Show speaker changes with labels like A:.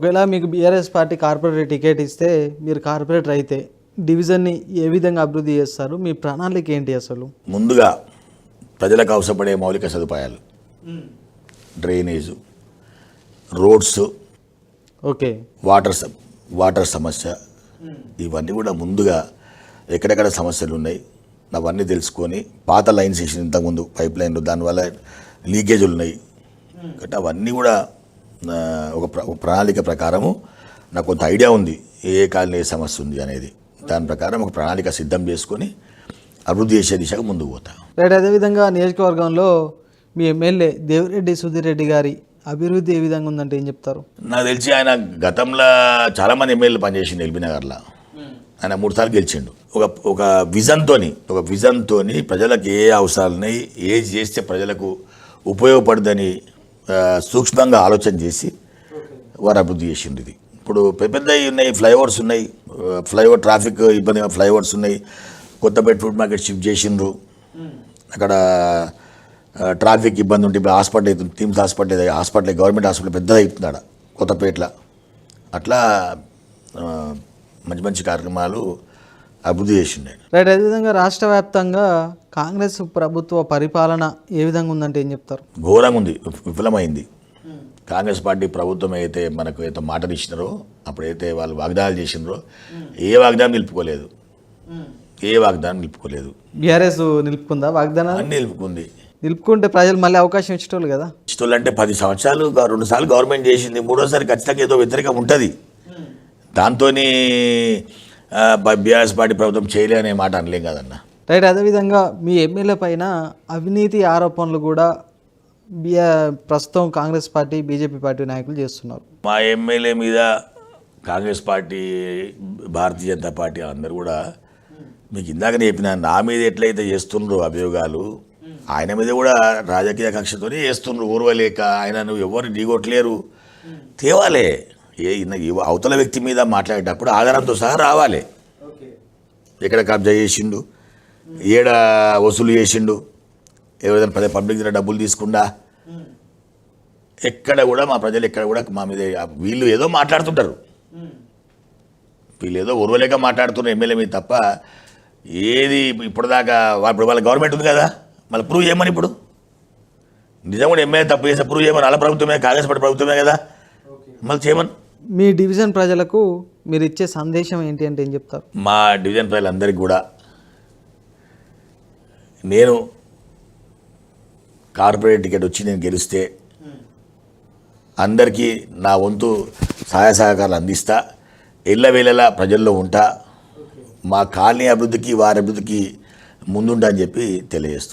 A: ఒకవేళ మీకు BRS party corporate ticket ఇస్తే మీరు కార్పొరేటర్ అయితే డివిజన్ని ఏ విధంగా అభివృద్ధి చేస్తారు? మీ ప్రణాళిక ఏంటి? అసలు
B: ముందుగా ప్రజలకు అవసరపడే మౌలిక సదుపాయాలు, డ్రైనేజు, రోడ్స్,
A: ఓకే,
B: వాటర్ సమస్య, ఇవన్నీ కూడా ముందుగా ఎక్కడెక్కడ సమస్యలు ఉన్నాయి అవన్నీ తెలుసుకొని, పాత లైన్స్ వేసిన ఇంతకుముందు పైప్ లైన్లు దానివల్ల లీకేజీలు ఉన్నాయి కాబట్టి అవన్నీ కూడా ఒక ప్రణాళిక ప్రకారము నాకు కొంత ఐడియా ఉంది ఏ కాలనీ ఏ సమస్య ఉంది అనేది. దాని ప్రకారం ఒక ప్రణాళిక సిద్ధం చేసుకొని అభివృద్ధి చేసే దిశగా ముందుకు పోతా.
A: రైట్. అదేవిధంగా నియోజకవర్గంలో మీ ఎమ్మెల్యే దేవిరెడ్డి సుధీర్ రెడ్డి గారి అభివృద్ధి ఏ విధంగా ఉందంటే ఏం చెప్తారు?
B: నాకు తెలిసి ఆయన గతంలో చాలామంది ఎమ్మెల్యేలు పనిచేసిండు ఎల్బీనగర్లో. ఆయన 3 సార్లు గెలిచిండు. ఒక విజన్తోని ప్రజలకు ఏ అవసరాలున్నాయి, ఏది చేస్తే ప్రజలకు ఉపయోగపడుదని సూక్ష్మంగా ఆలోచన చేసి వారు అభివృద్ధి చేసిండు. ఇది ఇప్పుడు పెద్దవి ఉన్నాయి, ఫ్లైఓవర్స్ ఉన్నాయి, ఫ్లైఓవర్ ట్రాఫిక్ ఇబ్బంది, ఫ్లైఓవర్స్ ఉన్నాయి. కొత్తపేట ఫుడ్ మార్కెట్ షిఫ్ట్ చేసిండ్రు, అక్కడ ట్రాఫిక్ ఇబ్బంది ఉంటే ఇప్పుడు హాస్పిటల్ అవుతుంది, టీమ్స్ హాస్పిటల్ గవర్నమెంట్ హాస్పిటల్ పెద్దది అవుతుంది కొత్తపేటలో. అట్లా మంచి మంచి కార్యక్రమాలు అభివృద్ధి చేసిండే.
A: రైట్. అదేవిధంగా రాష్ట్ర వ్యాప్తంగా కాంగ్రెస్ ప్రభుత్వ పరిపాలన ఏ విధంగా ఉందంటే ఏం చెప్తారు?
B: ఘోరంగా ఉంది, విఫలమైంది. కాంగ్రెస్ పార్టీ ప్రభుత్వం అయితే మనకు ఏదో మాటలు ఇచ్చినారో, అప్పుడైతే వాళ్ళు వాగ్దానాలు చేసినారో ఏ వాగ్దానం నిలుపుకోలేదు.
A: బీఆర్ఎస్ నిలుపుకుందా వాగ్దానాలు?
B: అన్ని నిలుపుకుంది.
A: నిలుపుకుంటే ప్రజలు మళ్ళీ అవకాశం ఇచ్చేటోళ్ళు కదా.
B: ఇష్టోళ్ళు అంటే 10 సంవత్సరాలు 2 సార్లు గవర్నమెంట్ చేసింది, 3వసారి ఖచ్చితంగా ఏదో వ్యతిరేకం ఉంటుంది. దాంతో బీఆర్ఎస్ పార్టీ ప్రభుత్వం చేయలే అనే మాట అనలేం కదన్న.
A: రైట్. అదేవిధంగా మీ ఎమ్మెల్యే పైన అవినీతి ఆరోపణలు కూడా ప్రస్తుతం కాంగ్రెస్ పార్టీ బీజేపీ పార్టీ నాయకులు చేస్తున్నారు.
B: మా ఎమ్మెల్యే మీద కాంగ్రెస్ పార్టీ, భారతీయ జనతా పార్టీ అందరూ కూడా మీకు ఇందాకనే చెప్పిన, నా మీద ఎట్లయితే చేస్తుండ్రో అభియోగాలు, ఆయన మీద కూడా రాజకీయ కక్షతోనే చేస్తుండ్రు. ఊర్వలేక ఆయనను ఎవరు ఢీగొట్టలేరు. తేవాలే, అవతల వ్యక్తి మీద మాట్లాడేటప్పుడు ఆధారంతో సహా రావాలి. ఎక్కడ కబ్జా చేసిండు, ఏడ వసూలు చేసిండు, ఎవరైనా పబ్లిక్ దగ్గర డబ్బులు తీసుకుండా, ఎక్కడ కూడా మా ప్రజలు ఎక్కడ కూడా మా మీద వీళ్ళు ఏదో మాట్లాడుతుంటారు, వీళ్ళు ఏదో ఉరవలేక మాట్లాడుతున్నారు ఎమ్మెల్యే మీద తప్ప ఏది ఇప్పటిదాకా ఇప్పుడు వాళ్ళ గవర్నమెంట్ ఉంది కదా, మళ్ళీ ప్రూవ్ చేయమని. ఇప్పుడు నిజం కూడా ఎమ్మెల్యే తప్పు చేస్తే ప్రూవ్ చేయమని. వాళ్ళ ప్రభుత్వమే, కాంగ్రెస్ పార్టీ ప్రభుత్వమే కదా, మళ్ళీ చేయమని.
A: మీ డివిజన్ ప్రజలకు మీరు ఇచ్చే సందేశం ఏంటి అంటే ఏం చెప్తారు?
B: మా డివిజన్ ప్రజలందరికీ కూడా నేను కార్పొరేట్ టికెట్ వచ్చి నేను గెలిస్తే అందరికీ నా వంతు సహాయ సహకారాలు అందిస్తా, ఎల్లవేళలా ప్రజల్లో ఉంటా, మా కాలనీ అభివృద్ధికి వారి అభివృద్ధికి ముందుంటా అని చెప్పి తెలియజేస్తాను.